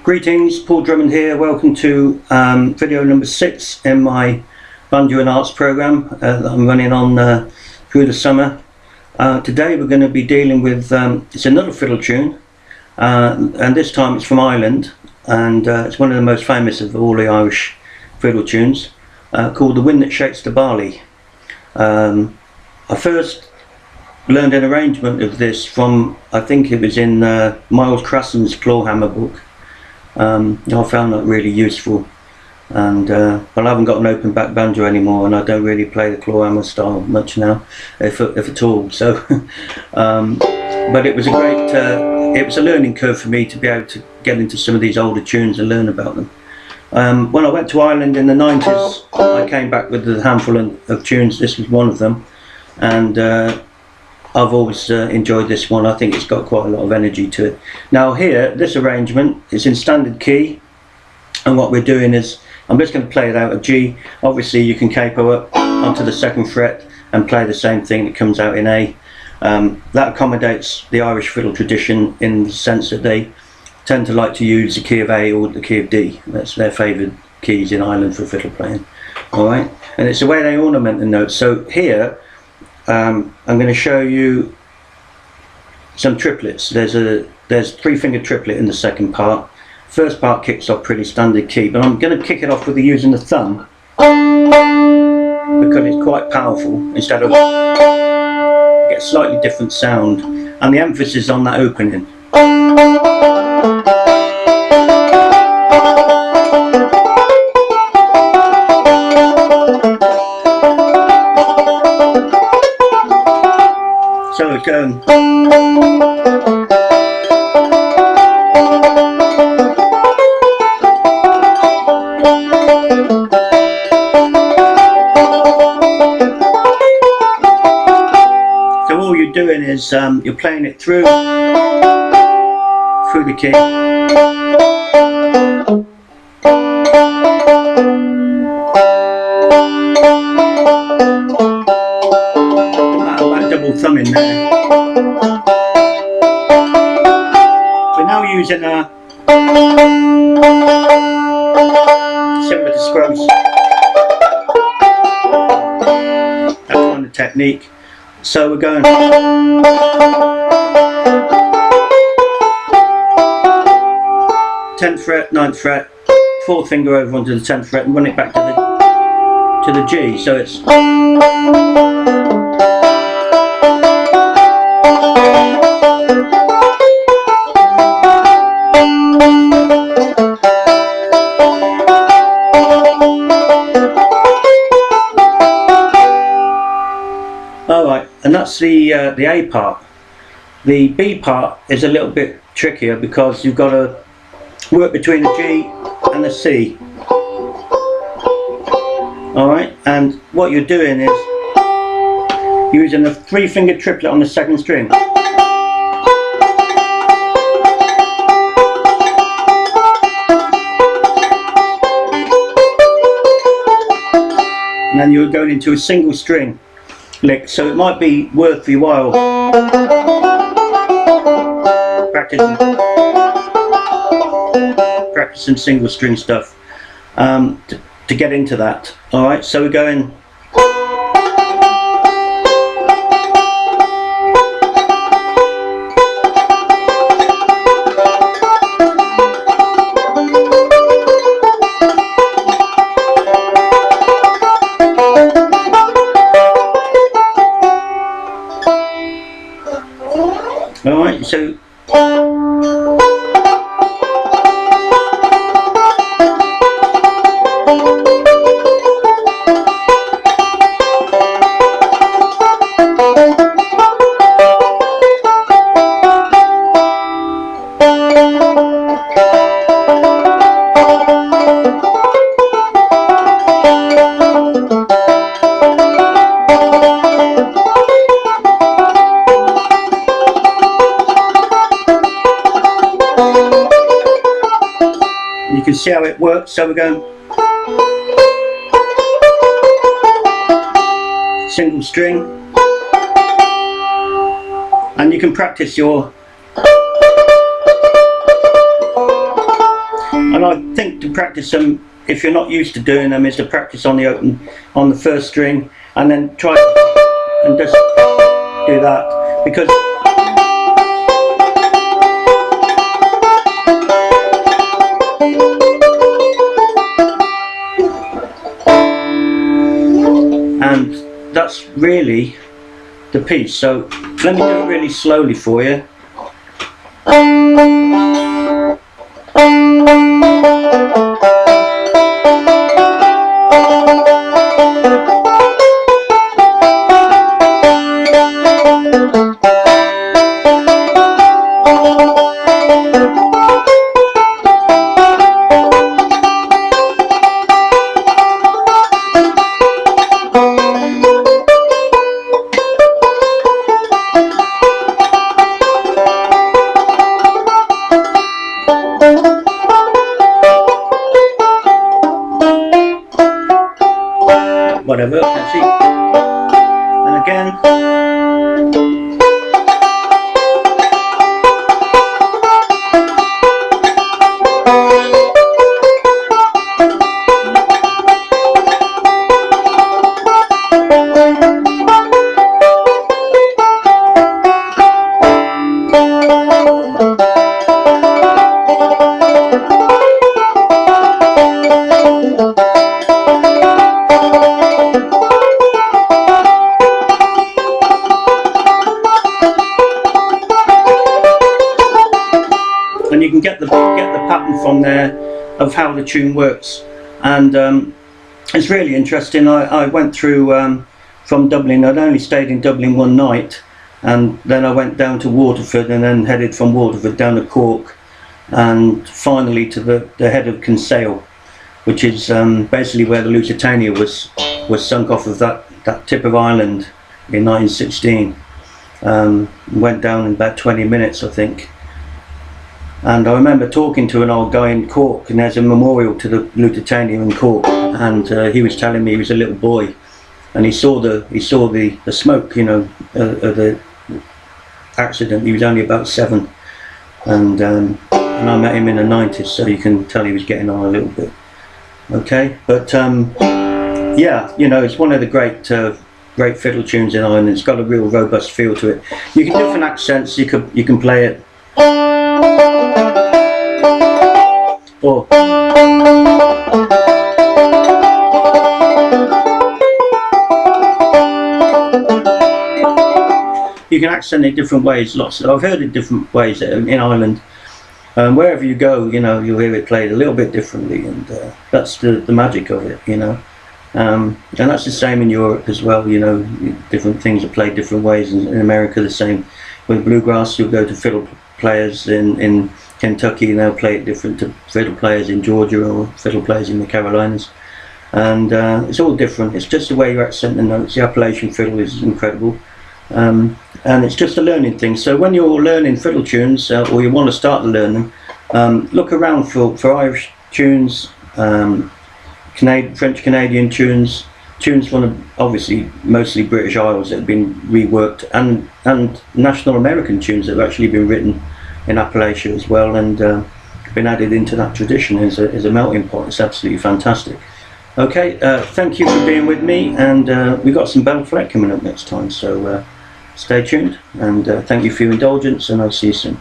Greetings, Paul Drummond here. Welcome to video number 6 in my Banjo and Arts program that I'm running on through the summer. Today we're going to be dealing with, it's another fiddle tune, and this time it's from Ireland, and it's one of the most famous of all the Irish fiddle tunes, called The Wind That Shakes the Barley. I first learned an arrangement of this from, I think it was in Miles Crasson's Clawhammer book. I found that really useful, and but I haven't got an open back banjo anymore, and I don't really play the clawhammer style much now, if at all. So, but it was a great, it was a learning curve for me to be able to get into some of these older tunes and learn about them. When I went to Ireland in the 90s, I came back with a handful of tunes. This was one of them, and I've always enjoyed this one. I think it's got quite a lot of energy to it. Now here, this arrangement is in standard key, and what we're doing is, I'm just going to play it out at G. Obviously you can capo up onto the 2nd fret and play the same thing that comes out in A. That accommodates the Irish fiddle tradition in the sense that they tend to like to use the key of A or the key of D. That's their favoured keys in Ireland for fiddle playing. Alright, and it's the way they ornament the notes. So here, I'm going to show you some triplets. There's 3-finger triplet in the second part. First part kicks off pretty standard key, but I'm going to kick it off with using the thumb because it's quite powerful. Instead of get a slightly different sound, and the emphasis on that opening. So it's going. So all you're doing is you're playing it through the key. Double thumb in there. We're now using a similar to Scrubs, that kind of technique. So we're going 10th fret, 9th fret, 4th finger over onto the 10th fret and run it back to the G. So it's alright, and that's the A part. The B part is a little bit trickier because you've got to work between the G and the C. Alright, and what you're doing is using a 3-finger triplet on the 2nd string. And then you're going into a single string lick, so it might be worth your while practicing single string stuff to get into that. Alright, so we're going. Alright, so you can see how it works. So we're going single string, and you can practice your And I think to practice them, if you're not used to doing them, is to practice on the first string, and then try and just do that, because and that's really the piece. So let me do it really slowly for you. Whatever, let's see. And again. And you can get the pattern from there of how the tune works, and it's really interesting. I went through from Dublin. I'd only stayed in Dublin one night, and then I went down to Waterford, and then headed from Waterford down to Cork, and finally to the head of Kinsale, which is basically where the Lusitania was sunk off of that tip of Ireland in 1916. Went down in about 20 minutes, I think. And I remember talking to an old guy in Cork, and there's a memorial to the Lusitania in Cork, and he was telling me he was a little boy, and he saw the smoke, you know, of the accident. He was only about 7, and I met him in the 90s, so you can tell he was getting on a little bit. Okay, but yeah, you know, it's one of the great fiddle tunes in Ireland. It's got a real robust feel to it. You can different accents. You can play it. Or you can accent it different ways. I've heard it different ways in Ireland. Wherever you go, you know, you'll hear it played a little bit differently, and that's the magic of it, you know. And that's the same in Europe as well. You know, different things are played different ways. In America, the same. With bluegrass, you'll go to fiddle players in Kentucky, and they'll play it different to fiddle players in Georgia or fiddle players in the Carolinas, and it's all different. It's just the way you accent the notes. The Appalachian fiddle is incredible, and it's just a learning thing. So when you're learning fiddle tunes, or you want to start to learn them, look around for Irish tunes, French Canadian tunes from obviously mostly British Isles that have been reworked, and national American tunes that have actually been written in Appalachia as well, and been added into that tradition as a melting pot. It's absolutely fantastic. Okay, thank you for being with me, and we've got some Bell Fleck coming up next time, so stay tuned, and thank you for your indulgence, and I'll see you soon.